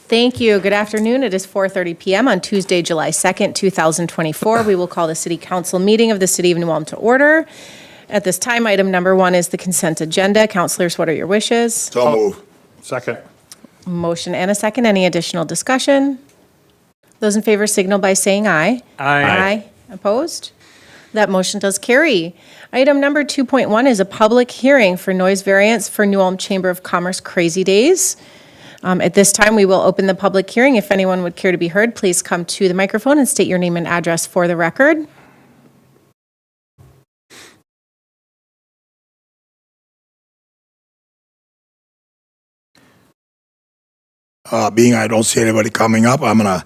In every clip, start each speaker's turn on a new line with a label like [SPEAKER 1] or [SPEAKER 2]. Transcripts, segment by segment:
[SPEAKER 1] Thank you. Good afternoon. It is 4:30 PM on Tuesday, July 2nd, 2024. We will call the City Council meeting of the City of New Ulm to order. At this time, item number 1 is the consent agenda. Councilors, what are your wishes?
[SPEAKER 2] So move.
[SPEAKER 3] Second.
[SPEAKER 1] Motion and a second. Any additional discussion? Those in favor signal by saying aye.
[SPEAKER 3] Aye.
[SPEAKER 1] Opposed? That motion does carry. Item number 2.1 is a public hearing for noise variance for New Ulm Chamber of Commerce Crazy Days. At this time, we will open the public hearing. If anyone would care to be heard, please come to the microphone and state your name and address for the record.
[SPEAKER 2] Being I don't see anybody coming up, I'm going to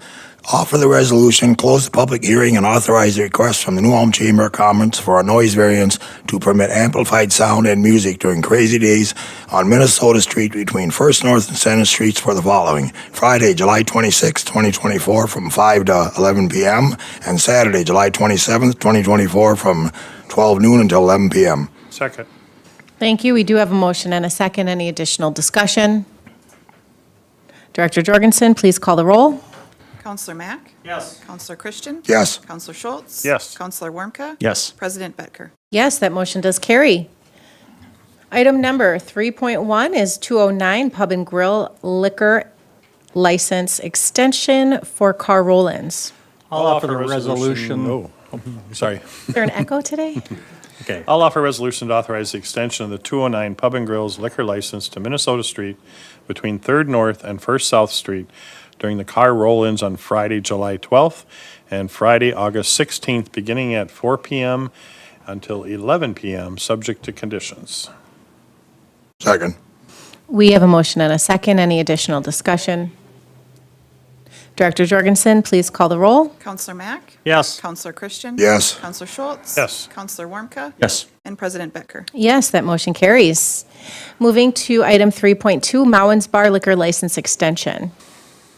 [SPEAKER 2] offer the resolution, close the public hearing, and authorize the request from the New Ulm Chamber of Commerce for a noise variance to permit amplified sound and music during Crazy Days on Minnesota Street between First North and Center Streets for the following: Friday, July 26, 2024, from 5 to 11 p.m., and Saturday, July 27, 2024, from 12 noon until 11 p.m.
[SPEAKER 3] Second.
[SPEAKER 1] Thank you. We do have a motion and a second. Any additional discussion? Director Jorgensen, please call the roll.
[SPEAKER 4] Counselor Mack?
[SPEAKER 3] Yes.
[SPEAKER 4] Counselor Christian?
[SPEAKER 2] Yes.
[SPEAKER 4] Counselor Schultz?
[SPEAKER 3] Yes.
[SPEAKER 4] Counselor Warmka?
[SPEAKER 3] Yes.
[SPEAKER 4] President Becker?
[SPEAKER 1] Yes, that motion does carry. Item number 3.1 is 209 Pub and Grill Liquor License Extension for Car Roll-ins.
[SPEAKER 5] I'll offer the resolution.
[SPEAKER 3] Oh, sorry.
[SPEAKER 1] Is there an echo today?
[SPEAKER 5] Okay.
[SPEAKER 3] I'll offer a resolution to authorize the extension of the 209 Pub and Grill's liquor license to Minnesota Street between 3rd North and 1st South Street during the car roll-ins on Friday, July 12th and Friday, August 16th, beginning at 4 p.m. until 11 p.m., subject to conditions.
[SPEAKER 2] Second.
[SPEAKER 1] We have a motion and a second. Any additional discussion? Director Jorgensen, please call the roll.
[SPEAKER 4] Counselor Mack?
[SPEAKER 5] Yes.
[SPEAKER 4] Counselor Christian?
[SPEAKER 2] Yes.
[SPEAKER 4] Counselor Schultz?
[SPEAKER 3] Yes.
[SPEAKER 4] Counselor Warmka?
[SPEAKER 5] Yes.
[SPEAKER 4] And President Becker?
[SPEAKER 1] Yes, that motion carries. Moving to item 3.2, Mounds Bar Liquor License Extension.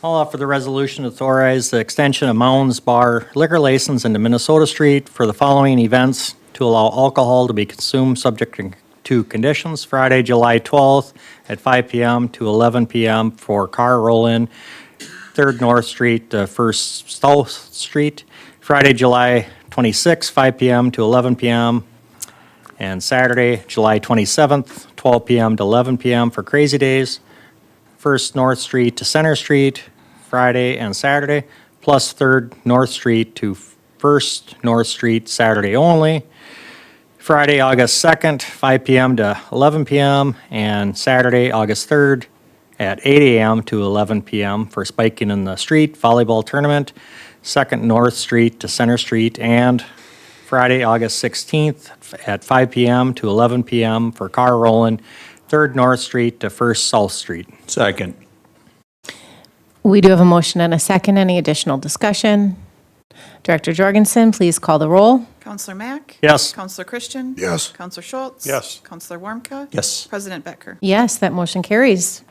[SPEAKER 5] I'll offer the resolution to authorize the extension of Mounds Bar liquor license into Minnesota Street for the following events to allow alcohol to be consumed subject to conditions. Friday, July 12th at 5 p.m. to 11 p.m. for car roll-in, 3rd North Street to 1st South Street. Friday, July 26th, 5 p.m. to 11 p.m. And Saturday, July 27th, 12 p.m. to 11 p.m. for Crazy Days. 1st North Street to Center Street, Friday and Saturday, plus 3rd North Street to 1st North Street, Saturday only. Friday, August 2nd, 5 p.m. to 11 p.m. and Saturday, August 3rd at 8 a.m. to 11 p.m. for Spiking in the Street volleyball tournament. 2nd North Street to Center Street, and Friday, August 16th at 5 p.m. to 11 p.m. for car rolling, 3rd North Street to 1st South Street.
[SPEAKER 3] Second.
[SPEAKER 1] We do have a motion and a second. Any additional discussion? Director Jorgensen, please call the roll.
[SPEAKER 4] Counselor Mack?
[SPEAKER 5] Yes.
[SPEAKER 4] Counselor Christian?
[SPEAKER 2] Yes.
[SPEAKER 4] Counselor Schultz?
[SPEAKER 3] Yes.
[SPEAKER 4] Counselor Warmka?
[SPEAKER 5] Yes.
[SPEAKER 4] President Becker?
[SPEAKER 1] Yes, that motion carries.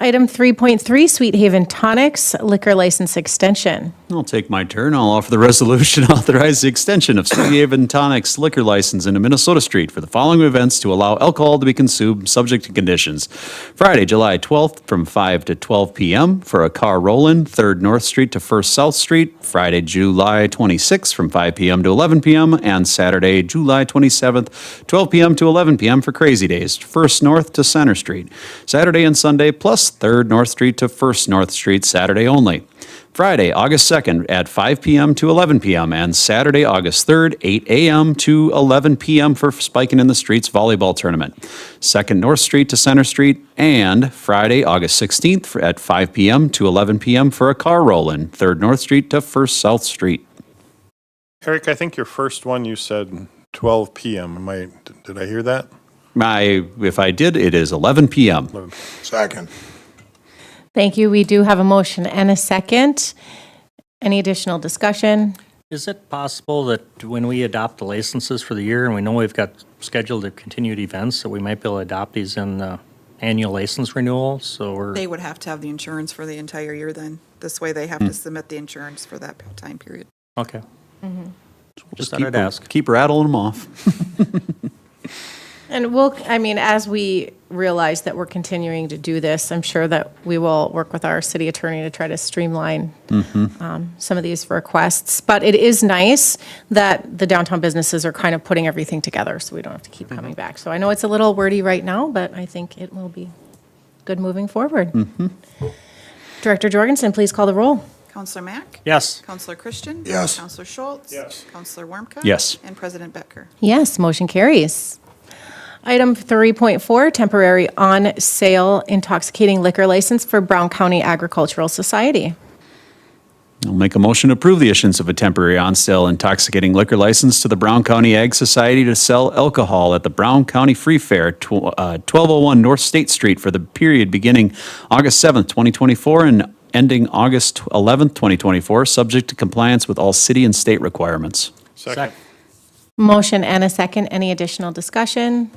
[SPEAKER 1] Item 3.3, Sweet Haven Tonics Liquor License Extension.
[SPEAKER 6] I'll take my turn. I'll offer the resolution to authorize the extension of Sweet Haven Tonics liquor license into Minnesota Street for the following events to allow alcohol to be consumed subject to conditions. Friday, July 12th from 5 to 12 p.m. for a car roll-in, 3rd North Street to 1st South Street. Friday, July 26th from 5 p.m. to 11 p.m. and Saturday, July 27th, 12 p.m. to 11 p.m. for Crazy Days, 1st North to Center Street. Saturday and Sunday plus 3rd North Street to 1st North Street, Saturday only. Friday, August 2nd at 5 p.m. to 11 p.m. and Saturday, August 3rd, 8 a.m. to 11 p.m. for Spiking in the Streets volleyball tournament. 2nd North Street to Center Street, and Friday, August 16th at 5 p.m. to 11 p.m. for a car roll-in, 3rd North Street to 1st South Street.
[SPEAKER 3] Eric, I think your first one you said 12 p.m. Did I hear that?
[SPEAKER 6] If I did, it is 11 p.m.
[SPEAKER 2] Second.
[SPEAKER 1] Thank you. We do have a motion and a second. Any additional discussion?
[SPEAKER 5] Is it possible that when we adopt the licenses for the year, and we know we've got scheduled continued events, that we might be able to adopt these in annual license renewals? So we're,
[SPEAKER 4] They would have to have the insurance for the entire year then. This way they have to submit the insurance for that time period.
[SPEAKER 5] okay.
[SPEAKER 6] Just
[SPEAKER 5] Thought I'd ask.
[SPEAKER 6] keep rattling them off.
[SPEAKER 1] And as we realize that we're continuing to do this, I'm sure that we will work with our city attorney to try to streamline some of these requests. But it is nice that the downtown businesses are kind of putting everything together, so we don't have to keep coming back. So I know it's a little wordy right now, but I think it will be good moving forward. Director Jorgensen, please call the roll.
[SPEAKER 4] Counselor Mack?
[SPEAKER 5] Yes.
[SPEAKER 4] Counselor Christian?
[SPEAKER 2] Yes.
[SPEAKER 4] Counselor Schultz?
[SPEAKER 3] Yes.
[SPEAKER 4] Counselor Warmka?
[SPEAKER 6] Yes.
[SPEAKER 4] And President Becker?
[SPEAKER 1] Yes, motion carries. Item 3.4, temporary on-sale intoxicating liquor license for Brown County Agricultural Society.
[SPEAKER 6] I'll make a motion to approve the issuance of a temporary on-sale intoxicating liquor license to the Brown County Ag Society to sell alcohol at the Brown County Free Fair, 1201 North State Street for the period beginning August 7th, 2024 and ending August 11th, 2024, subject to compliance with all city and state requirements.
[SPEAKER 3] Second.
[SPEAKER 1] Motion and a second. Any additional discussion?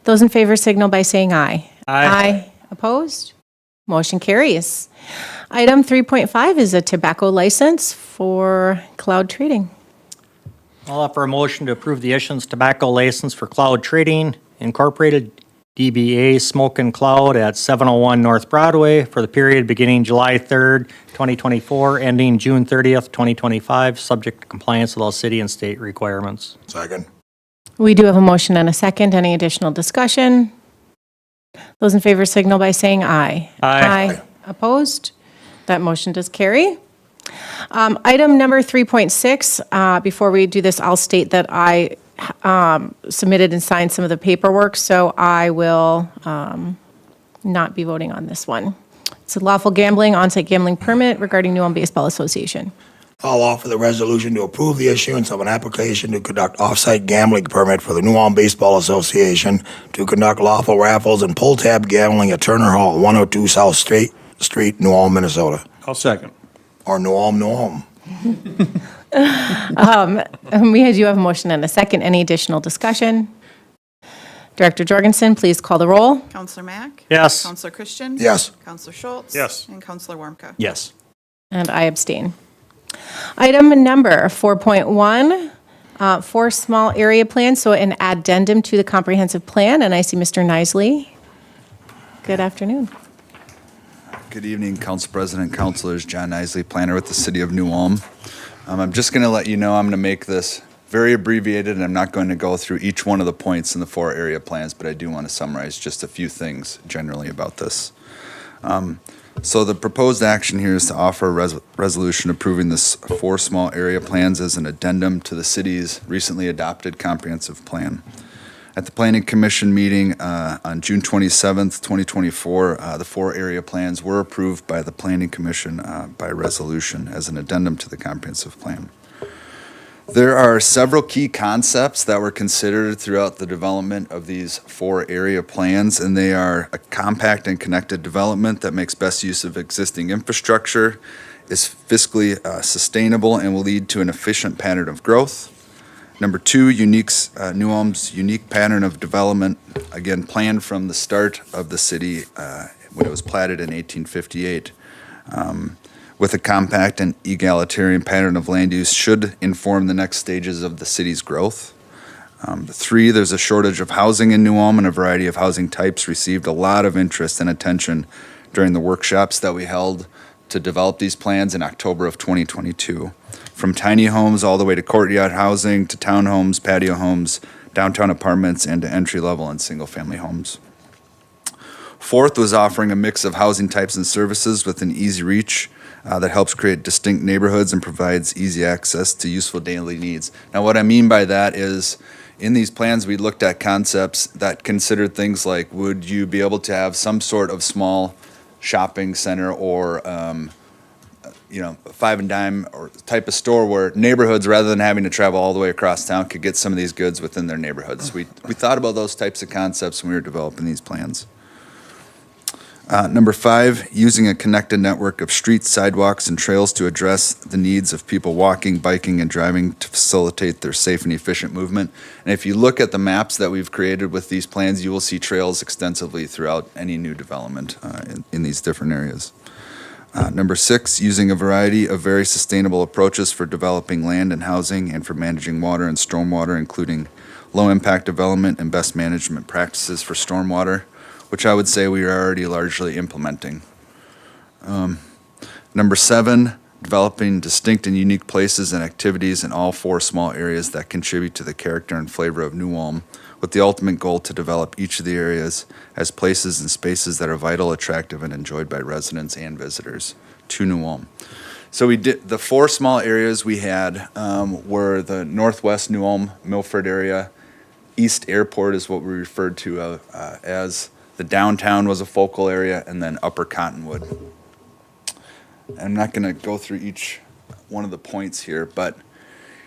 [SPEAKER 1] Those in favor signal by saying aye.
[SPEAKER 5] Aye.
[SPEAKER 1] Opposed? Motion carries. Item 3.5 is a tobacco license for Cloud Trading.
[SPEAKER 5] I'll offer a motion to approve the issuance tobacco license for Cloud Trading Incorporated, DBA Smoke and Cloud at 701 North Broadway for the period beginning July 3rd, 2024, ending June 30th, 2025, subject to compliance with all city and state requirements.
[SPEAKER 2] Second.
[SPEAKER 1] We do have a motion and a second. Any additional discussion? Those in favor signal by saying aye.
[SPEAKER 5] Aye.
[SPEAKER 1] Opposed? That motion does carry. Item number 3.6, before we do this, I'll state that I submitted and signed some of the paperwork, so I will not be voting on this one. It's a lawful gambling, on-site gambling permit regarding New Ulm Baseball Association.
[SPEAKER 2] I'll offer the resolution to approve the issuance of an application to conduct off-site gambling permit for the New Ulm Baseball Association to conduct lawful raffles and pull-tab gambling at Turner Hall, 102 South Street, New Ulm, Minnesota.
[SPEAKER 3] I'll second.
[SPEAKER 2] Or New Ulm, New Ulm.
[SPEAKER 1] We do have a motion and a second. Any additional discussion? Director Jorgensen, please call the roll.
[SPEAKER 4] Counselor Mack?
[SPEAKER 5] Yes.
[SPEAKER 4] Counselor Christian?
[SPEAKER 2] Yes.
[SPEAKER 4] Counselor Schultz?
[SPEAKER 3] Yes.
[SPEAKER 4] And Counselor Warmka?
[SPEAKER 6] Yes.
[SPEAKER 1] And I abstain. Item number 4.1, for small area plans, so an addendum to the comprehensive plan, and I see Mr. Nisley. Good afternoon.
[SPEAKER 7] Good evening, Council President, Councilors. John Isley, planner with the City of New Ulm. I'm just going to let you know I'm going to make this very abbreviated, and I'm not going to go through each one of the points in the 4 area plans, but I do want to summarize just a few things generally about this. So the proposed action here is to offer a resolution approving this 4 small area plans as an addendum to the city's recently adopted comprehensive plan. At the Planning Commission meeting on June 27th, 2024, the 4 area plans were approved by the Planning Commission by resolution as an addendum to the comprehensive plan. There are several key concepts that were considered throughout the development of these 4 area plans, and they are a compact and connected development that makes best use of existing infrastructure, is fiscally sustainable, and will lead to an efficient pattern of growth. Number 2, New Ulm's unique pattern of development, again, planned from the start of the city when it was platted in 1858. With a compact and egalitarian pattern of land use should inform the next stages of the city's growth. 3, there's a shortage of housing in New Ulm, and a variety of housing types received a lot of interest and attention during the workshops that we held to develop these plans in October of 2022. From tiny homes all the way to courtyard housing, to townhomes, patio homes, downtown apartments, and to entry-level and single-family homes. 4th was offering a mix of housing types and services with an easy reach that helps create distinct neighborhoods and provides easy access to useful daily needs. Now, what I mean by that is, in these plans, we looked at concepts that considered things like, would you be able to have some sort of small shopping center or, 5 and dime or type of store where neighborhoods, rather than having to travel all the way across town, could get some of these goods within their neighborhoods. We thought about those types of concepts when we were developing these plans. Number 5, using a connected network of streets, sidewalks, and trails to address the needs of people walking, biking, and driving to facilitate their safe and efficient movement. And if you look at the maps that we've created with these plans, you will see trails extensively throughout any new development in these different areas. Number 6, using a variety of very sustainable approaches for developing land and housing and for managing water and stormwater, including low-impact development and best management practices for stormwater, which I would say we are already largely implementing. Number 7, developing distinct and unique places and activities in all 4 small areas that contribute to the character and flavor of New Ulm, with the ultimate goal to develop each of the areas as places and spaces that are vital, attractive, and enjoyed by residents and visitors to New Ulm. So we did, the 4 small areas we had were the northwest New Ulm, Milford area. East Airport is what we referred to as. The downtown was a focal area, and then Upper Cottonwood. I'm not going to go through each one of the points here, but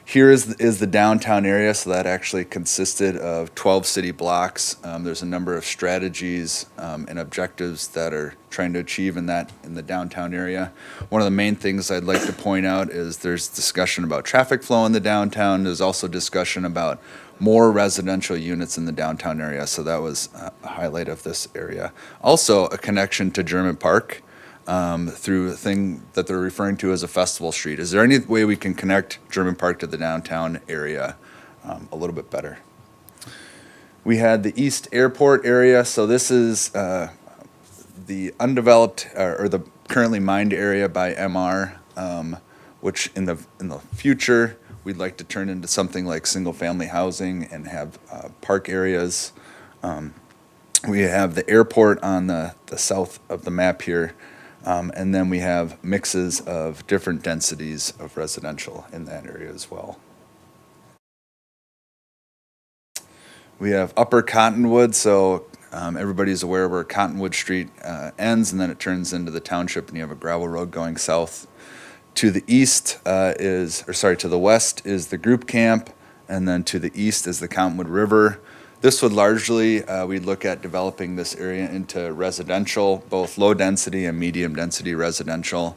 [SPEAKER 7] here is the downtown area, so that actually consisted of 12 city blocks. There's a number of strategies and objectives that are trying to achieve in the downtown area. One of the main things I'd like to point out is there's discussion about traffic flow in the downtown. There's also discussion about more residential units in the downtown area, so that was a highlight of this area. Also, a connection to German Park. Through a thing that they're referring to as a festival street. Is there any way we can connect German Park to the downtown area a little bit better? We had the East Airport area, so this is the undeveloped or the currently mined area by MR, which in the future we'd like to turn into something like single-family housing and have park areas. We have the airport on the south of the map here. And then we have mixes of different densities of residential in that area as well. We have Upper Cottonwood, so everybody's aware where Cottonwood Street ends, and then it turns into the township, and you have a gravel road going south. To the east to the west is the group camp, and then to the east is the Cottonwood River. This would largely, we'd look at developing this area into residential, both low density and medium density residential.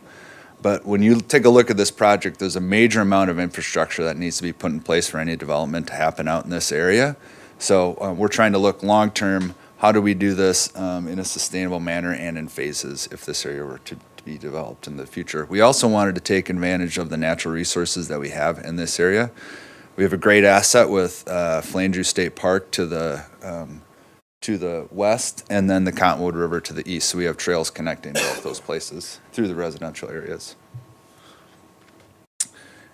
[SPEAKER 7] But when you take a look at this project, there's a major amount of infrastructure that needs to be put in place for any development to happen out in this area. So we're trying to look long-term, how do we do this in a sustainable manner and in phases if this area were to be developed in the future. We also wanted to take advantage of the natural resources that we have in this area. We have a great asset with Flandreau State Park to the west, and then the Cottonwood River to the east. So we have trails connecting both those places through the residential areas.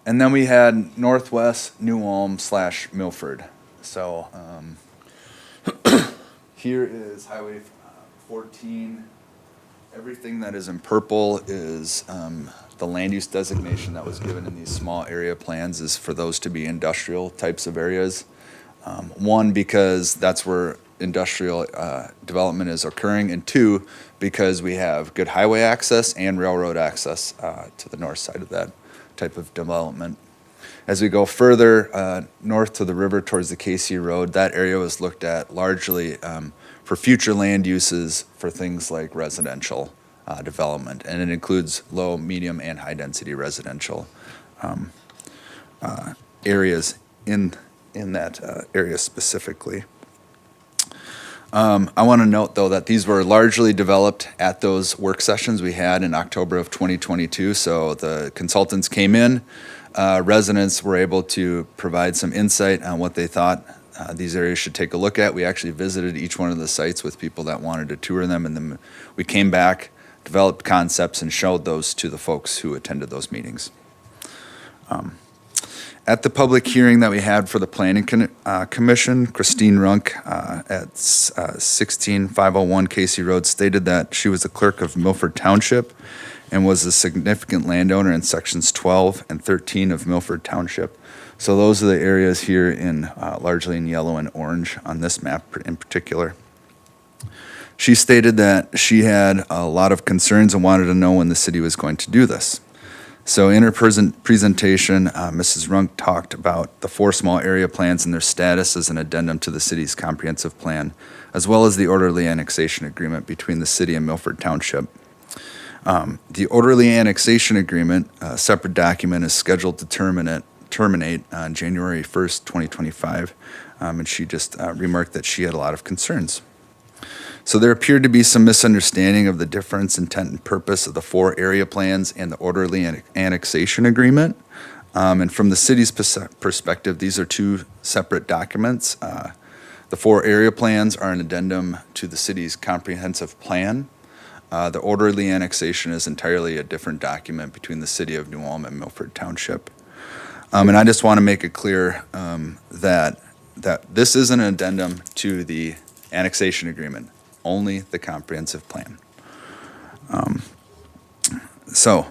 [SPEAKER 7] And then we had northwest New Ulm / Milford. So here is Highway 14. Everything that is in purple is the land use designation that was given in these small area plans is for those to be industrial types of areas. One, because that's where industrial development is occurring, and 2, because we have good highway access and railroad access to the north side of that type of development. As we go further north to the river towards the Casey Road, that area was looked at largely for future land uses for things like residential development, and it includes low, medium, and high-density residential areas in that area specifically. I want to note, though, that these were largely developed at those work sessions we had in October of 2022, so the consultants came in, residents were able to provide some insight on what they thought these areas should take a look at. We actually visited each one of the sites with people that wanted to tour them, and then we came back, developed concepts, and showed those to the folks who attended those meetings. At the public hearing that we had for the Planning Commission, Christine Runk at 16501 Casey Road stated that she was the clerk of Milford Township and was a significant landowner in sections 12 and 13 of Milford Township. So those are the areas here in largely in yellow and orange on this map in particular. She stated that she had a lot of concerns and wanted to know when the city was going to do this. So in her presentation, Mrs. Runk talked about the 4 small area plans and their status as an addendum to the city's comprehensive plan, as well as the orderly annexation agreement between the city and Milford Township. The orderly annexation agreement, a separate document, is scheduled to terminate on January 1st, 2025, and she just remarked that she had a lot of concerns. So there appeared to be some misunderstanding of the difference, intent, and purpose of the 4 area plans and the orderly annexation agreement. And from the city's perspective, these are 2 separate documents. The 4 area plans are an addendum to the city's comprehensive plan. The orderly annexation is entirely a different document between the city of New Ulm and Milford Township. And I just want to make it clear that this is an addendum to the annexation agreement, only the comprehensive plan. So,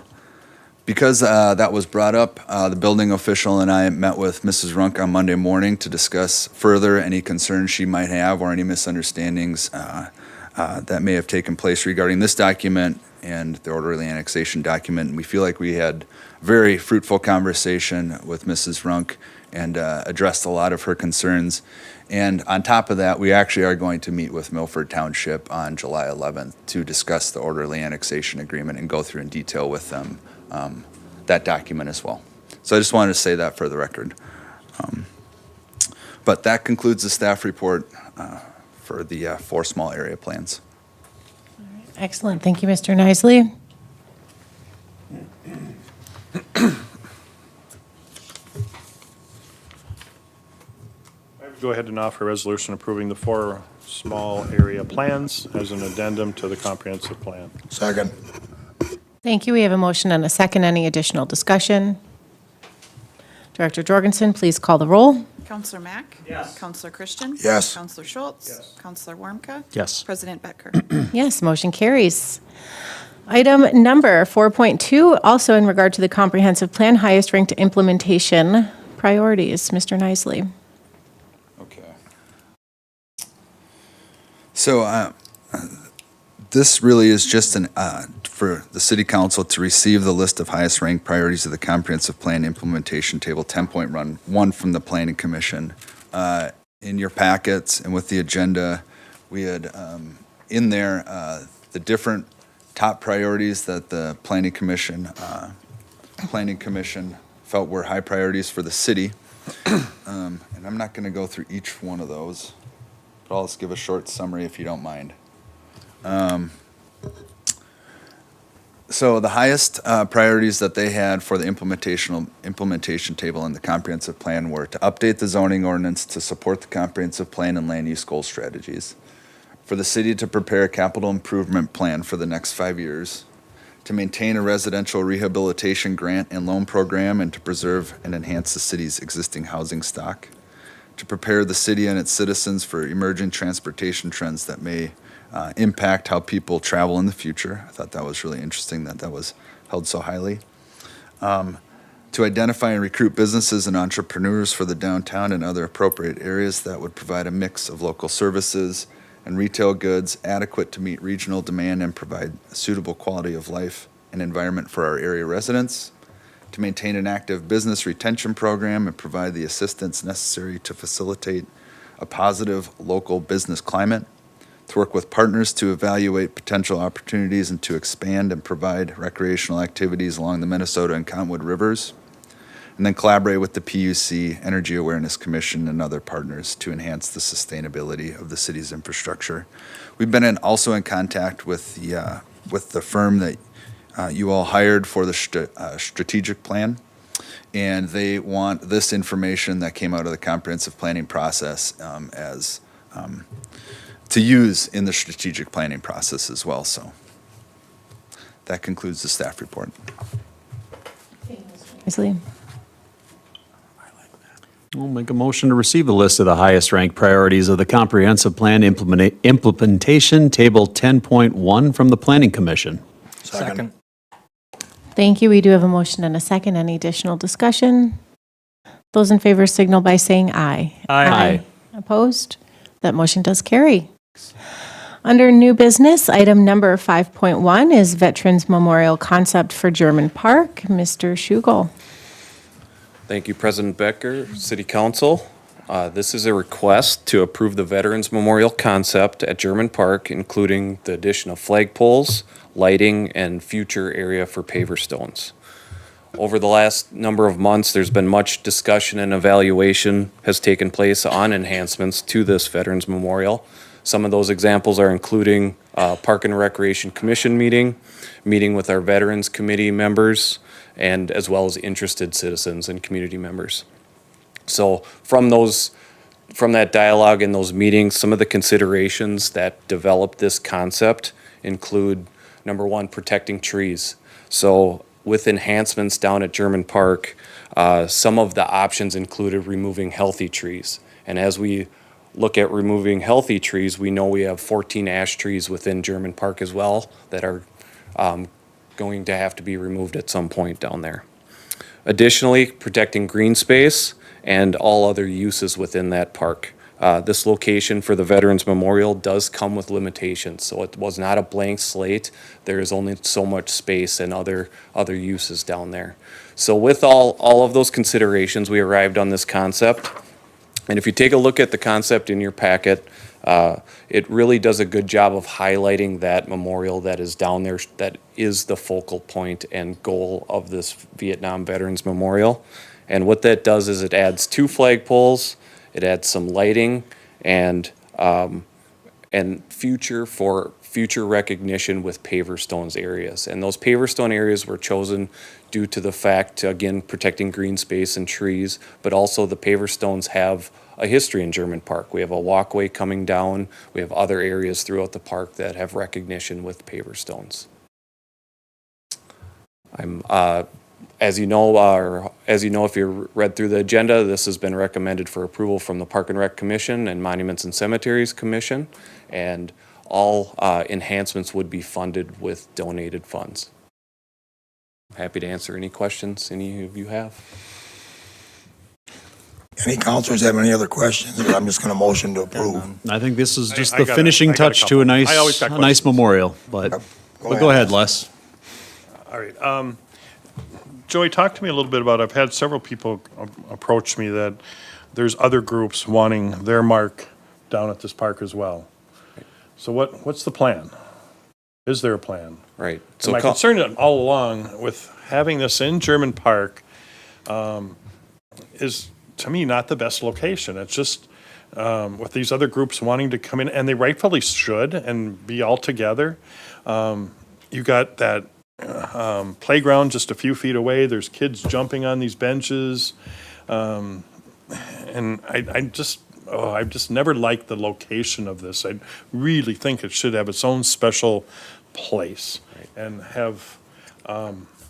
[SPEAKER 7] because that was brought up, the building official and I met with Mrs. Runk on Monday morning to discuss further any concerns she might have or any misunderstandings that may have taken place regarding this document and the orderly annexation document. And we feel like we had very fruitful conversation with Mrs. Runk and addressed a lot of her concerns. And on top of that, we actually are going to meet with Milford Township on July 11th to discuss the orderly annexation agreement and go through in detail with them that document as well. So I just wanted to say that for the record. But that concludes the staff report for the 4 small area plans.
[SPEAKER 1] Excellent. Thank you, Mr. Nisely.
[SPEAKER 3] I would go ahead and offer a resolution approving the 4 small area plans as an addendum to the comprehensive plan.
[SPEAKER 2] Second.
[SPEAKER 1] Thank you. We have a motion and a second. Any additional discussion? Director Jorgensen, please call the roll.
[SPEAKER 4] Counselor Mack? Yes. Counselor Christian?
[SPEAKER 2] Yes.
[SPEAKER 4] Counselor Schultz? Yes. Counselor Warmka?
[SPEAKER 5] Yes.
[SPEAKER 4] President Becker?
[SPEAKER 1] Yes, motion carries. Item number 4.2, also in regard to the comprehensive plan, highest ranked implementation priorities. Mr. Nisely.
[SPEAKER 7] Okay. So this really is just for the city council to receive the list of highest ranked priorities of the comprehensive plan implementation table 10.1 from the planning commission. In your packets and with the agenda, we had in there the different top priorities that the planning commission felt were high priorities for the city. And I'm not going to go through each one of those, but I'll just give a short summary if you don't mind. So the highest priorities that they had for the implementation table in the comprehensive plan were to update the zoning ordinance to support the comprehensive plan and land use goal strategies, for the city to prepare a capital improvement plan for the next 5 years, to maintain a residential rehabilitation grant and loan program, and to preserve and enhance the city's existing housing stock, to prepare the city and its citizens for emerging transportation trends that may impact how people travel in the future. I thought that was really interesting that was held so highly. To identify and recruit businesses and entrepreneurs for the downtown and other appropriate areas that would provide a mix of local services and retail goods adequate to meet regional demand and provide a suitable quality of life and environment for our area residents. To maintain an active business retention program and provide the assistance necessary to facilitate a positive local business climate. To work with partners to evaluate potential opportunities and to expand and provide recreational activities along the Minnesota and Cottonwood rivers. And then collaborate with the PUC, Energy Awareness Commission, and other partners to enhance the sustainability of the city's infrastructure. We've been also in contact with the firm that you all hired for the strategic plan, and they want this information that came out of the comprehensive planning process to use in the strategic planning process as well. So that concludes the staff report.
[SPEAKER 1] Nisely.
[SPEAKER 6] I'll make a motion to receive the list of the highest ranked priorities of the comprehensive plan implementation table 10.1 from the planning commission.
[SPEAKER 2] Second.
[SPEAKER 1] Thank you. We do have a motion and a second. Any additional discussion? Those in favor signal by saying aye.
[SPEAKER 5] Aye.
[SPEAKER 1] Opposed? That motion does carry. Under new business, item number 5.1 is Veterans Memorial Concept for German Park. Mr. Schugel.
[SPEAKER 8] Thank you, President Becker, City Council. This is a request to approve the Veterans Memorial concept at German Park, including the addition of flagpoles, lighting, and future area for paver stones. Over the last number of months, there's been much discussion and evaluation has taken place on enhancements to this Veterans Memorial. Some of those examples are including Park and Recreation Commission meeting with our Veterans Committee members, and as well as interested citizens and community members. So from that dialogue and those meetings, some of the considerations that developed this concept include, number one, protecting trees. So with enhancements down at German Park, some of the options included removing healthy trees. And as we look at removing healthy trees, we know we have 14 ash trees within German Park as well that are going to have to be removed at some point down there. Additionally, protecting green space and all other uses within that park. This location for the Veterans Memorial does come with limitations, so it was not a blank slate. There is only so much space and other uses down there. So with all of those considerations, we arrived on this concept. And if you take a look at the concept in your packet, it really does a good job of highlighting that memorial that is down there, that is the focal point and goal of this Vietnam Veterans Memorial. And what that does is it adds 2 flagpoles, it adds some lighting, and future recognition with paver stones areas. And those paver stone areas were chosen due to the fact, again, protecting green space and trees, but also the paver stones have a history in German Park. We have a walkway coming down. We have other areas throughout the park that have recognition with paver stones. As you know, if you read through the agenda, this has been recommended for approval from the Park and Rec Commission and Monuments and Cemeteries Commission, and all enhancements would be funded with donated funds. Happy to answer any questions any of you have.
[SPEAKER 2] Any counselors have any other questions? I'm just going to motion to approve.
[SPEAKER 6] I think this is just
[SPEAKER 3] I
[SPEAKER 6] the
[SPEAKER 3] got a-
[SPEAKER 6] finishing
[SPEAKER 3] I got a
[SPEAKER 6] touch to a
[SPEAKER 3] couple. I always
[SPEAKER 6] nice,
[SPEAKER 3] got
[SPEAKER 6] a nice
[SPEAKER 3] questions.
[SPEAKER 6] memorial, but go ahead, Les.
[SPEAKER 3] All right. Joey, talk to me a little bit about, I've had several people approach me that there's other groups wanting their mark down at this park as well. So what's the plan? Is there a plan?
[SPEAKER 8] Right.
[SPEAKER 3] So my concern all along with having this in German Park is, to me, not the best location. It's just with these other groups wanting to come in, and they rightfully should, and be all together. You got that playground just a few feet away. There's kids jumping on these benches. And I just never liked the location of this. I really think it should have its own special place and have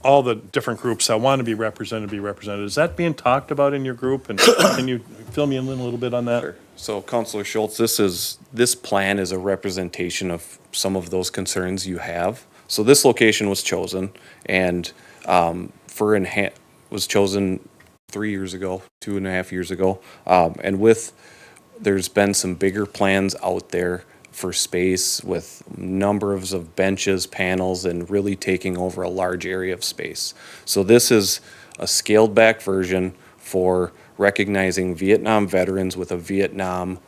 [SPEAKER 3] all the different groups that want to be represented be represented. Is that being talked about in your group? And can you fill me in a little bit on that?
[SPEAKER 8] Sure. So Councilor Schultz, this plan is a representation of some of those concerns you have. So this location was chosen, and was chosen 3 years ago, 2.5 years ago. And there's been some bigger plans out there for space with numbers of benches, panels, and really taking over a large area of space. So this is a scaled back version for recognizing Vietnam veterans with a Vietnam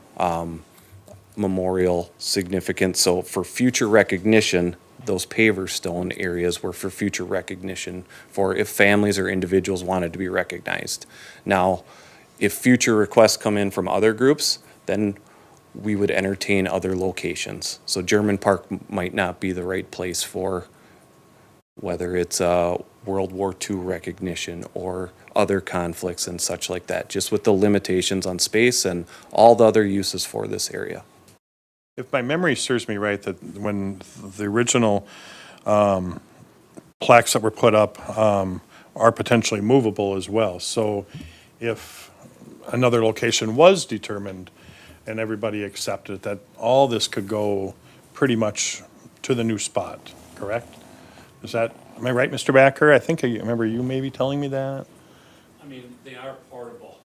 [SPEAKER 8] memorial significance. So for future recognition, those paver stone areas were for future recognition for if families or individuals wanted to be recognized. Now, if future requests come in from other groups, then we would entertain other locations. So German Park might not be the right place for whether it's World War II recognition or other conflicts and such like that, just with the limitations on space and all the other uses for this area.
[SPEAKER 3] If my memory serves me right, that when the original plaques that were put up are potentially movable as well. So if another location was determined and everybody accepted that all this could go pretty much to the new spot, correct? Am I right, Mr. Backer? I think I remember you maybe telling me that.
[SPEAKER 9] I mean, they are portable.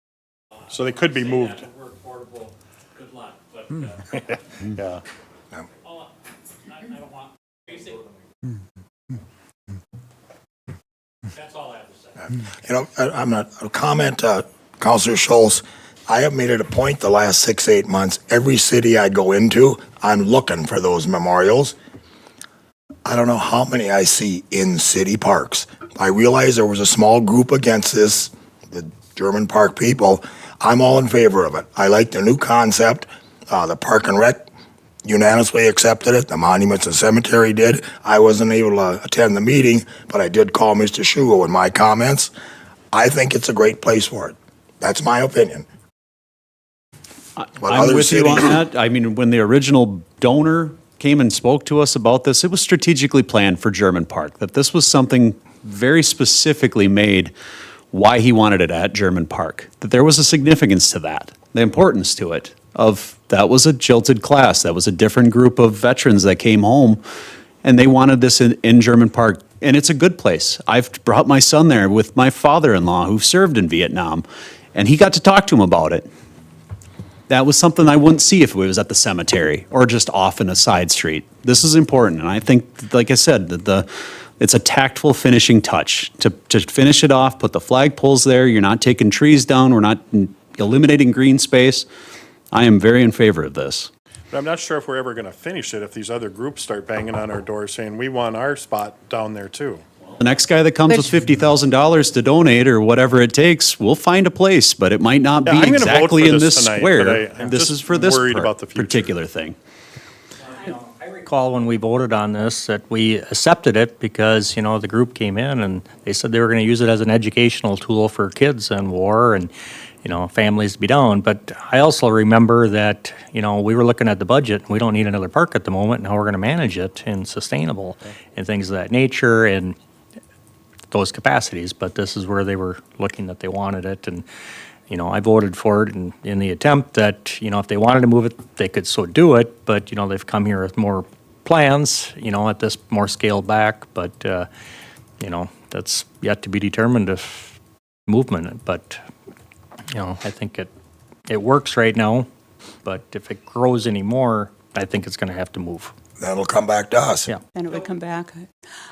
[SPEAKER 3] So they could be
[SPEAKER 9] Say
[SPEAKER 3] moved.
[SPEAKER 9] that word portable, good luck, but,
[SPEAKER 3] Yeah.
[SPEAKER 9] I don't want, basic. That's all I have to say.
[SPEAKER 2] You know, I'm not, a comment, Counselor Schultz, I have made it a point the last 6-8 months, every city I go into, I'm looking for those memorials. I don't know how many I see in city parks. I realize there was a small group against this, the German Park people. I'm all in favor of it. I like the new concept. The Park and Rec unanimously accepted it. The Monuments and Cemetery did. I wasn't able to attend the meeting, but I did call Mr. Shugo with my comments. I think it's a great place for it. That's my opinion. But
[SPEAKER 6] I'm
[SPEAKER 2] other
[SPEAKER 6] with you on
[SPEAKER 2] cities-
[SPEAKER 6] that. I mean, when the original donor came and spoke to us about this, it was strategically planned for German Park, that this was something very specifically made why he wanted it at German Park, that there was a significance to that, the importance to it, of that was a jilted class, that was a different group of veterans that came home, and they wanted this in German Park. And it's a good place. I've brought my son there with my father-in-law who served in Vietnam, and he got to talk to him about it. That was something I wouldn't see if it was at the cemetery or just off in a side street. This is important, and I think, like I said, that it's a tactful finishing touch. To finish it off, put the flagpoles there, you're not taking trees down, we're not eliminating green space. I am very in favor of this.
[SPEAKER 3] But I'm not sure if we're ever going to finish it if these other groups start banging on our door saying, we want our spot down there too.
[SPEAKER 6] The next guy that comes with $50,000 to donate or whatever it takes, we'll find a place, but it might not be
[SPEAKER 3] Yeah, I'm gonna vote
[SPEAKER 6] exactly
[SPEAKER 3] for
[SPEAKER 6] in
[SPEAKER 3] this
[SPEAKER 6] this
[SPEAKER 3] tonight,
[SPEAKER 6] square.
[SPEAKER 3] but I'm
[SPEAKER 6] This
[SPEAKER 3] just
[SPEAKER 6] is for this
[SPEAKER 3] worried about the future.
[SPEAKER 6] particular thing.
[SPEAKER 5] I recall when we voted on this that we accepted it because, the group came in and they said they were going to use it as an educational tool for kids in war and, families to be down. But I also remember that, we were looking at the budget and we don't need another park at the moment and how we're going to manage it and sustainable and things of that nature and those capacities. But this is where they were looking that they wanted it. And, I voted for it in the attempt that, if they wanted to move it, they could so do it. But, they've come here with more plans, at this more scaled back. But, that's yet to be determined if movement. But, I think it works right now. But if it grows anymore, I think it's going to have to move.
[SPEAKER 2] Then it'll come back to us.
[SPEAKER 5] Yeah.
[SPEAKER 10] And it would come back.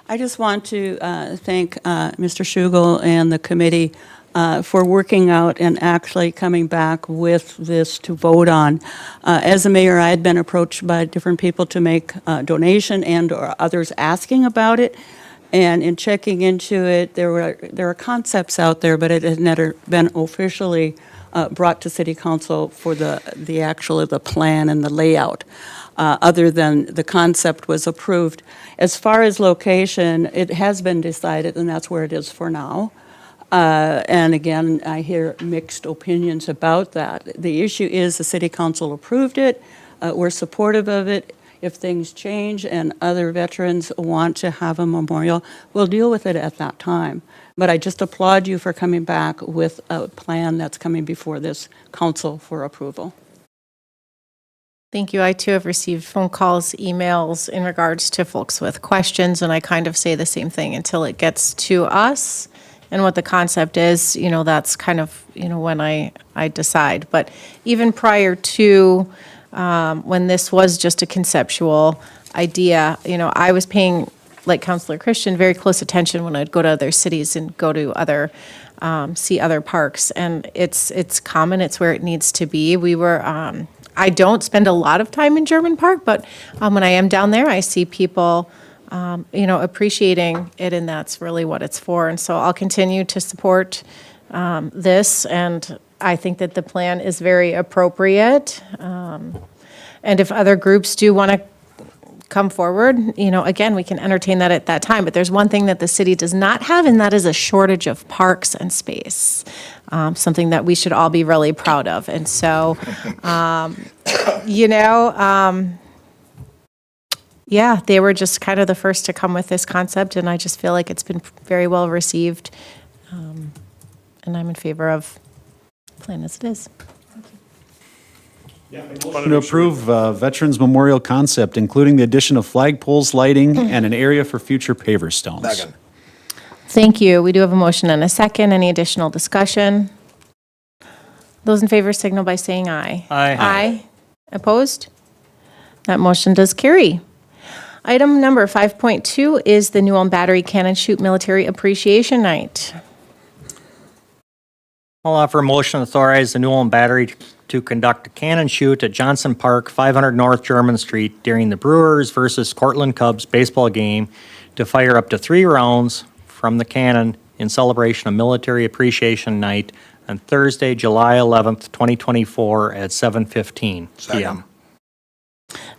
[SPEAKER 10] I just want to thank Mr. Schugel and the committee for working out and actually coming back with this to vote on. As a mayor, I had been approached by different people to make a donation and or others asking about it. And in checking into it, there are concepts out there, but it has never been officially brought to City Council for the plan and the layout. Other than the concept was approved. As far as location, it has been decided, and that's where it is for now. And again, I hear mixed opinions about that. The issue is the City Council approved it. We're supportive of it. If things change and other veterans want to have a memorial, we'll deal with it at that time. But I just applaud you for coming back with a plan that's coming before this council for approval.
[SPEAKER 1] Thank you. I too have received phone calls, emails in regards to folks with questions, and I kind of say the same thing until it gets to us and what the concept is, that's kind of, when I decide. But even prior to when this was just a conceptual idea, I was paying, like Councilor Christian, very close attention when I'd go to other cities and go to other, see other parks. And it's common, it's where it needs to be. We were, I don't spend a lot of time in German Park, but when I am down there, I see people, appreciating it, and that's really what it's for. And so I'll continue to support this, and I think that the plan is very appropriate. And if other groups do want to come forward, again, we can entertain that at that time. But there's one thing that the city does not have, and that is a shortage of parks and space, something that we should all be really proud of. And so, yeah, they were just kind of the first to come with this concept, and I just feel like it's been very well received. And I'm in favor of the plan as it is.
[SPEAKER 6] To approve Veterans Memorial concept, including the addition of flagpoles, lighting, and an area for future paver stones.
[SPEAKER 2] Second.
[SPEAKER 1] Thank you. We do have a motion and a second. Any additional discussion? Those in favor signal by saying aye.
[SPEAKER 5] Aye.
[SPEAKER 1] Aye. Opposed? That motion does carry. Item number 5.2 is the New Ulm Battery Cannon Shoot Military Appreciation Night.
[SPEAKER 5] I'll offer a motion to authorize the New Ulm Battery to conduct a cannon shoot at Johnson Park, 500 North German Street during the Brewers versus Cortland Cubs baseball game to fire up to 3 rounds from the cannon in celebration of Military Appreciation Night on Thursday, July 11th, 2024 at 7:15
[SPEAKER 2] Second.
[SPEAKER 5] p.m.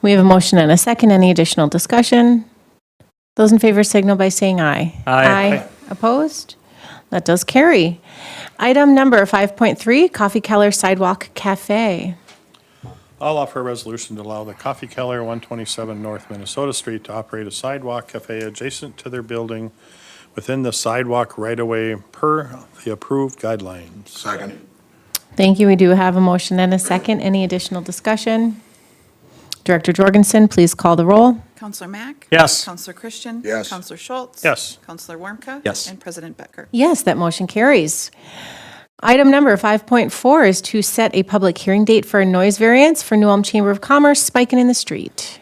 [SPEAKER 1] We have a motion and a second. Any additional discussion? Those in favor signal by saying aye.
[SPEAKER 5] Aye.
[SPEAKER 1] Opposed? That does carry. Item number 5.3, Coffee Keller Sidewalk Cafe.
[SPEAKER 3] I'll offer a resolution to allow the Coffee Keller, 127 North Minnesota Street, to operate a sidewalk cafe adjacent to their building within the sidewalk right-of-way per the approved guidelines.
[SPEAKER 2] Second.
[SPEAKER 1] Thank you. We do have a motion and a second. Any additional discussion? Director Jorgensen, please call the roll.
[SPEAKER 4] Counselor Mack?
[SPEAKER 5] Yes.
[SPEAKER 4] Counselor Christian?
[SPEAKER 2] Yes.
[SPEAKER 4] Counselor Schultz?
[SPEAKER 3] Yes.
[SPEAKER 4] Counselor Warmka?
[SPEAKER 6] Yes.
[SPEAKER 4] And President Becker?
[SPEAKER 1] Yes, that motion carries. Item number 5.4 is to set a public hearing date for a noise variance for New Ulm Chamber of Commerce spiking in the street.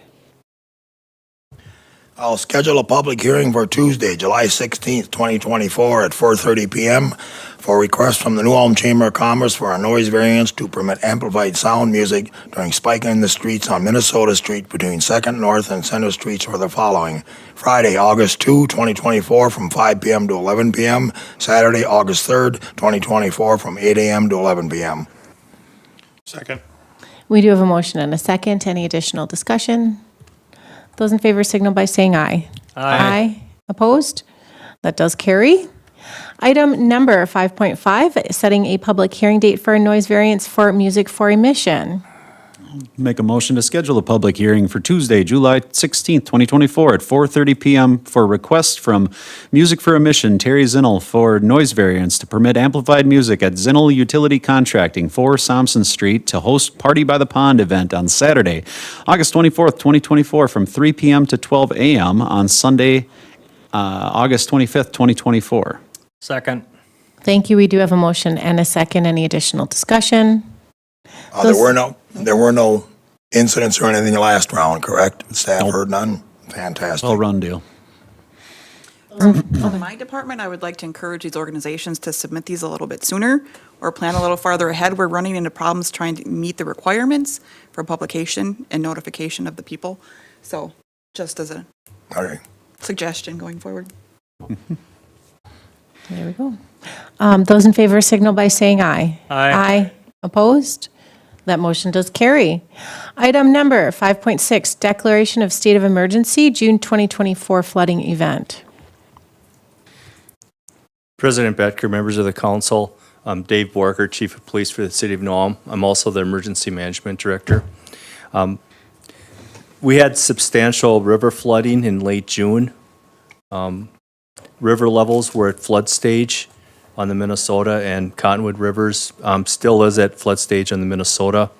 [SPEAKER 2] I'll schedule a public hearing for Tuesday, July 16th, 2024 at 4:30 PM for a request from the New Ulm Chamber of Commerce for a noise variance to permit amplified sound music during spiking in the streets on Minnesota Street between 2nd North and Center Streets for the following: Friday, August 2, 2024 from 5 PM to 11 PM, Saturday, August 3rd, 2024 from 8 AM to 11 PM.
[SPEAKER 3] Second.
[SPEAKER 1] We do have a motion and a second. Any additional discussion? Those in favor signal by saying aye. Aye. Opposed? That does carry. Item number 5.5, setting a public hearing date for a noise variance for Music for Emission.
[SPEAKER 6] Make a motion to schedule a public hearing for Tuesday, July 16th, 2024 at 4:30 PM for a request from Music for Emission, Terry Zinnel, for noise variance to permit amplified music at Zinnel Utility Contracting, 4 Thompson Street, to host Party by the Pond event on Saturday, August 24th, 2024 from 3 PM to 12 AM, on Sunday, August 25th, 2024.
[SPEAKER 5] Second.
[SPEAKER 1] Thank you. We do have a motion and a second. Any additional discussion?
[SPEAKER 2] There were no incidents or anything last round, correct? Staff heard none? Fantastic.
[SPEAKER 6] Well run deal.
[SPEAKER 4] For my department, I would like to encourage these organizations to submit these a little bit sooner or plan a little farther ahead. We're running into problems trying to meet the requirements for publication and notification of the people. So just as a
[SPEAKER 2] All right.
[SPEAKER 4] suggestion going forward.
[SPEAKER 1] There we go. Those in favor signal by saying aye.
[SPEAKER 5] Aye.
[SPEAKER 1] Opposed? That motion does carry. Item number 5.6, Declaration of State of Emergency, June 2024 flooding event.
[SPEAKER 11] President Becker, members of the council, I'm Dave Borker, Chief of Police for the City of New Ulm. I'm also the Emergency Management Director. We had substantial river flooding in late June. River levels were at flood stage on the Minnesota and Cottonwood rivers, still is at flood stage on the Minnesota.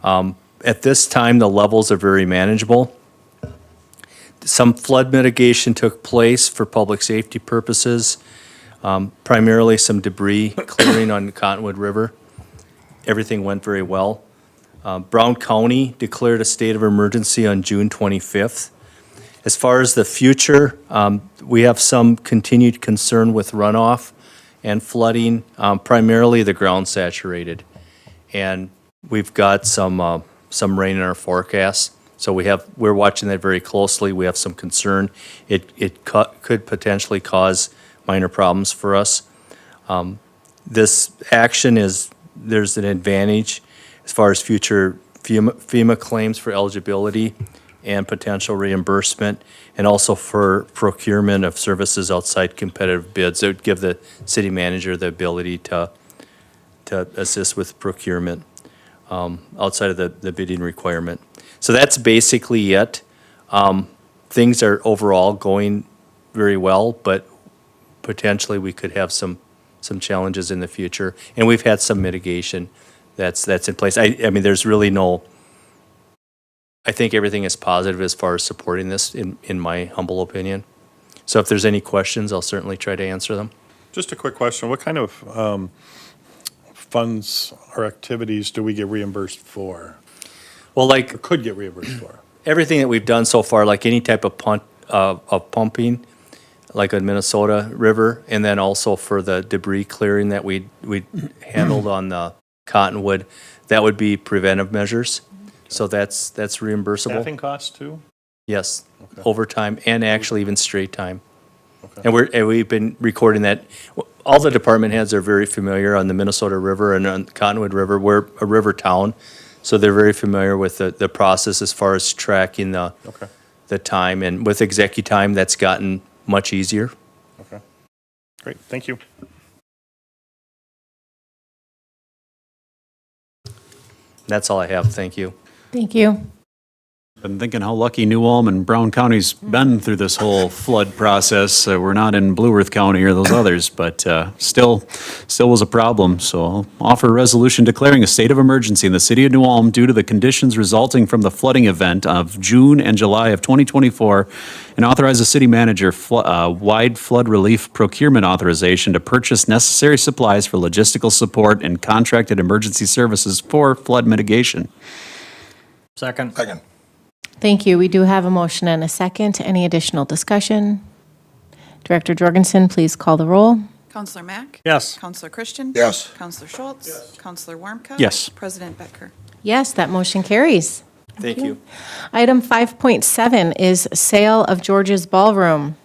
[SPEAKER 11] At this time, the levels are very manageable. Some flood mitigation took place for public safety purposes, primarily some debris clearing on the Cottonwood River. Everything went very well. Brown County declared a state of emergency on June 25th. As far as the future, we have some continued concern with runoff and flooding, primarily the ground saturated. And we've got some rain in our forecast. So we're watching that very closely. We have some concern. It could potentially cause minor problems for us. This action there's an advantage as far as future FEMA claims for eligibility and potential reimbursement, and also for procurement of services outside competitive bids. It would give the city manager the ability to assist with procurement outside of the bidding requirement. So that's basically it. Things are overall going very well, but potentially we could have some challenges in the future. And we've had some mitigation that's in place. I mean, there's really I think everything is positive as far as supporting this, in my humble opinion. So if there's any questions, I'll certainly try to answer them.
[SPEAKER 3] Just a quick question. What kind of funds or activities do we get reimbursed for?
[SPEAKER 11] Well,
[SPEAKER 3] Or could get reimbursed for?
[SPEAKER 11] everything that we've done so far, like any type of pumping, like on Minnesota River, and then also for the debris clearing that we handled on the Cottonwood, that would be preventive measures. So that's reimbursable.
[SPEAKER 3] Staffing costs too?
[SPEAKER 11] Yes,
[SPEAKER 3] Okay.
[SPEAKER 11] overtime and actually even straight time.
[SPEAKER 3] Okay.
[SPEAKER 11] And we've been recording that. All the department heads are very familiar on the Minnesota River and on Cottonwood River. We're a river town, So they're very familiar with the process as far as tracking
[SPEAKER 3] Okay,
[SPEAKER 11] the time. And with ExecuTime, that's gotten much easier.
[SPEAKER 3] okay. Great, thank you.
[SPEAKER 11] That's all I have. Thank you.
[SPEAKER 1] Thank you.
[SPEAKER 6] Been thinking how lucky New Ulm and Brown County's been through this whole flood process. We're not in Blue Earth County or those others, but still was a problem. So I'll offer a resolution declaring a state of emergency in the city of New Ulm due to the conditions resulting from the flooding event of June and July of 2024, and authorize the city manager wide flood relief procurement authorization to purchase necessary supplies for logistical support and contracted emergency services for flood mitigation.
[SPEAKER 5] Second.
[SPEAKER 2] Second.
[SPEAKER 1] Thank you. We do have a motion and a second. Any additional discussion? Director Jorgensen, please call the roll.
[SPEAKER 4] Counselor Mack?
[SPEAKER 5] Yes.
[SPEAKER 4] Counselor Christian?
[SPEAKER 2] Yes.
[SPEAKER 4] Counselor Schultz? Yes. Counselor Warmka?
[SPEAKER 6] Yes.
[SPEAKER 4] President Becker?
[SPEAKER 1] Yes, that motion carries.
[SPEAKER 11] Thank you.
[SPEAKER 1] Item 5.7 is sale of George's Ballroom.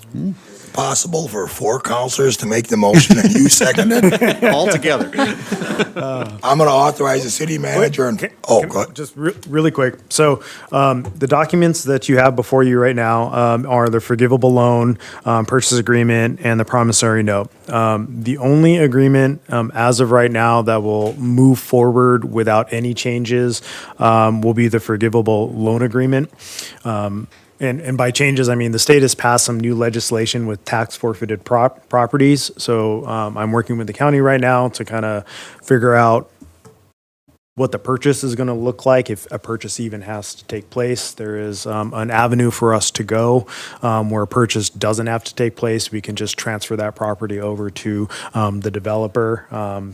[SPEAKER 2] Possible for 4 counselors to make the motion and you second it?
[SPEAKER 6] All together.
[SPEAKER 2] I'm going to authorize the city manager and, go ahead.
[SPEAKER 12] Just really quick. So the documents that you have before you right now are the forgivable loan, purchase agreement, and the promissory note. The only agreement as of right now that will move forward without any changes will be the forgivable loan agreement. And by changes, I mean the state has passed some new legislation with tax forfeited properties. So I'm working with the county right now to kind of figure out what the purchase is going to look like, if a purchase even has to take place. There is an avenue for us to go where a purchase doesn't have to take place. We can just transfer that property over to the developer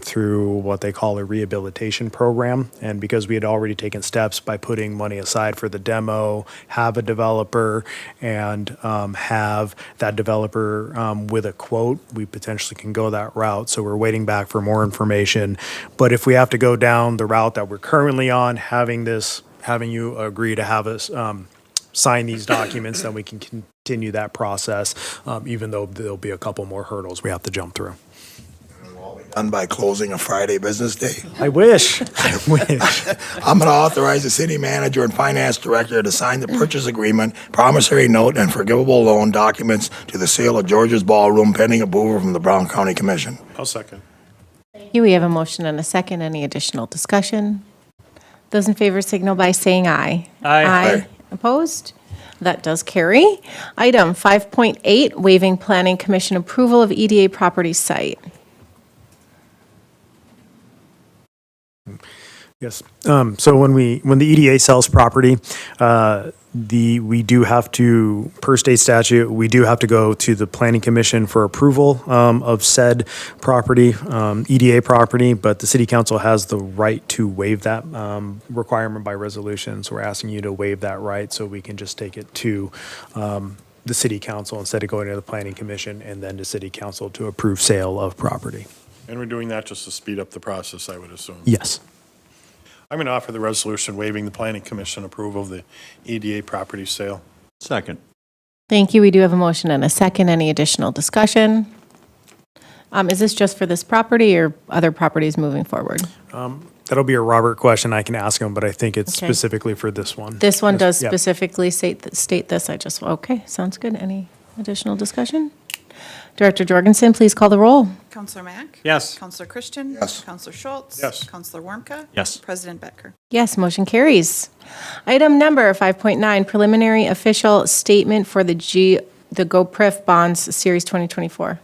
[SPEAKER 12] through what they call a rehabilitation program. And because we had already taken steps by putting money aside for the demo, have a developer, and have that developer with a quote, we potentially can go that route. So we're waiting back for more information. But if we have to go down the route that we're currently on, having you agree to have us sign these documents, then we can continue that process, even though there'll be a couple more hurdles we have to jump through.
[SPEAKER 2] Done by closing a Friday business day.
[SPEAKER 12] I wish. I wish.
[SPEAKER 2] I'm going to authorize the city manager and finance director to sign the purchase agreement, promissory note, and forgivable loan documents to the sale of George's Ballroom pending approval from the Brown County Commission.
[SPEAKER 3] I'll second.
[SPEAKER 1] Here we have a motion and a second. Any additional discussion? Those in favor signal by saying aye.
[SPEAKER 5] Aye.
[SPEAKER 2] Aye.
[SPEAKER 1] Opposed? That does carry. Item 5.8, waiving Planning Commission approval of EDA property site.
[SPEAKER 12] Yes. So when the EDA sells property, we do have to, per state statute, we do have to go to the Planning Commission for approval of said property, EDA property, but the city council has the right to waive that requirement by resolution. So we're asking you to waive that right so we can just take it to the city council instead of going to the Planning Commission and then to city council to approve sale of property.
[SPEAKER 3] And we're doing that just to speed up the process, I would assume.
[SPEAKER 12] Yes.
[SPEAKER 3] I'm going to offer the resolution waiving the planning commission approval of the EDA property sale.
[SPEAKER 6] Second.
[SPEAKER 1] Thank you. We do have a motion and a second. Any additional discussion? Is this just for this property or other properties moving forward?
[SPEAKER 12] That'll be a Robert question. I can ask him, but I think it's
[SPEAKER 1] Okay.
[SPEAKER 12] specifically for this one.
[SPEAKER 1] This one does
[SPEAKER 12] Yep.
[SPEAKER 1] specifically state this. Okay, sounds good. Any additional discussion? Director Jorgensen, please call the roll.
[SPEAKER 4] Counselor Mack?
[SPEAKER 5] Yes.
[SPEAKER 4] Counselor Christian?
[SPEAKER 2] Yes.
[SPEAKER 4] Counselor Schultz?
[SPEAKER 3] Yes.
[SPEAKER 4] Counselor Warmka?
[SPEAKER 6] Yes.
[SPEAKER 4] President Becker?
[SPEAKER 1] Yes, motion carries. Item number 5.9, preliminary official statement for the GoPref bonds series 2024.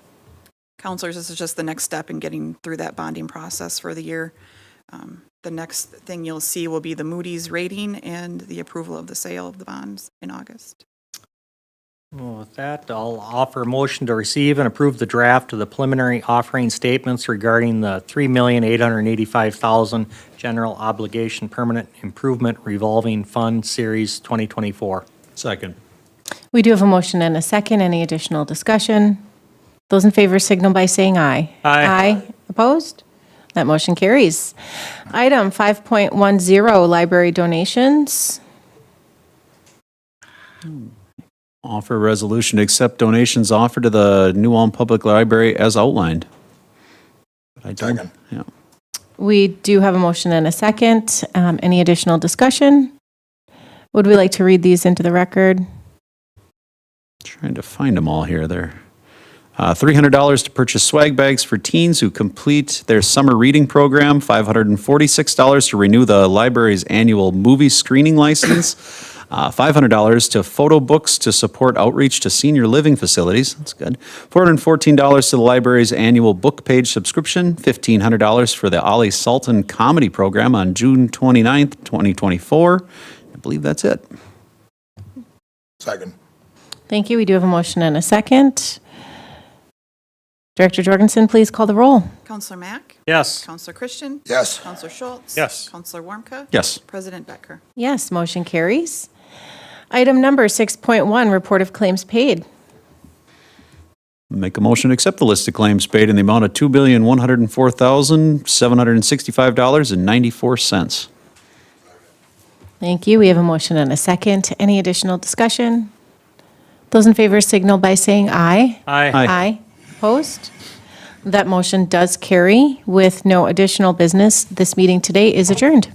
[SPEAKER 4] Counselors, this is just the next step in getting through that bonding process for the year. The next thing you'll see will be the Moody's rating and the approval of the sale of the bonds in August.
[SPEAKER 5] Well, with that, I'll offer a motion to receive and approve the draft of the preliminary offering statements regarding the $3,885,000 general obligation permanent improvement revolving fund series 2024.
[SPEAKER 6] Second.
[SPEAKER 1] We do have a motion and a second. Any additional discussion? Those in favor signal by saying aye.
[SPEAKER 5] Aye.
[SPEAKER 1] Aye. Opposed? That motion carries. Item 5.10, library donations.
[SPEAKER 6] Offer a resolution to accept donations offered to the New Ulm Public Library as outlined. I don't-
[SPEAKER 2] Second.
[SPEAKER 6] Yeah.
[SPEAKER 1] We do have a motion and a second. Any additional discussion? Would we like to read these into the record?
[SPEAKER 6] Trying to find them all here. They're $300 to purchase swag bags for teens who complete their summer reading program, $546 to renew the library's annual movie screening license, $500 to photo books to support outreach to senior living facilities. That's good. $414 to the library's annual book page subscription, $1,500 for the Ollie Sultan comedy program on June 29th, 2024. I believe that's it.
[SPEAKER 2] Second.
[SPEAKER 1] Thank you. We do have a motion and a second. Director Jorgensen, please call the roll.
[SPEAKER 4] Counselor Mack?
[SPEAKER 5] Yes.
[SPEAKER 4] Counselor Christian?
[SPEAKER 2] Yes.
[SPEAKER 4] Counselor Schultz?
[SPEAKER 3] Yes.
[SPEAKER 4] Counselor Warmka?
[SPEAKER 6] Yes.
[SPEAKER 4] President Becker?
[SPEAKER 1] Yes, motion carries. Item number 6.1, report of claims paid.
[SPEAKER 6] Make a motion to accept the list of claims paid in the amount of $2,104,765.94.
[SPEAKER 1] Thank you. We have a motion and a second. Any additional discussion? Those in favor signal by saying aye.
[SPEAKER 5] Aye.
[SPEAKER 1] Aye. Opposed? That motion does carry with no additional business. This meeting today is adjourned.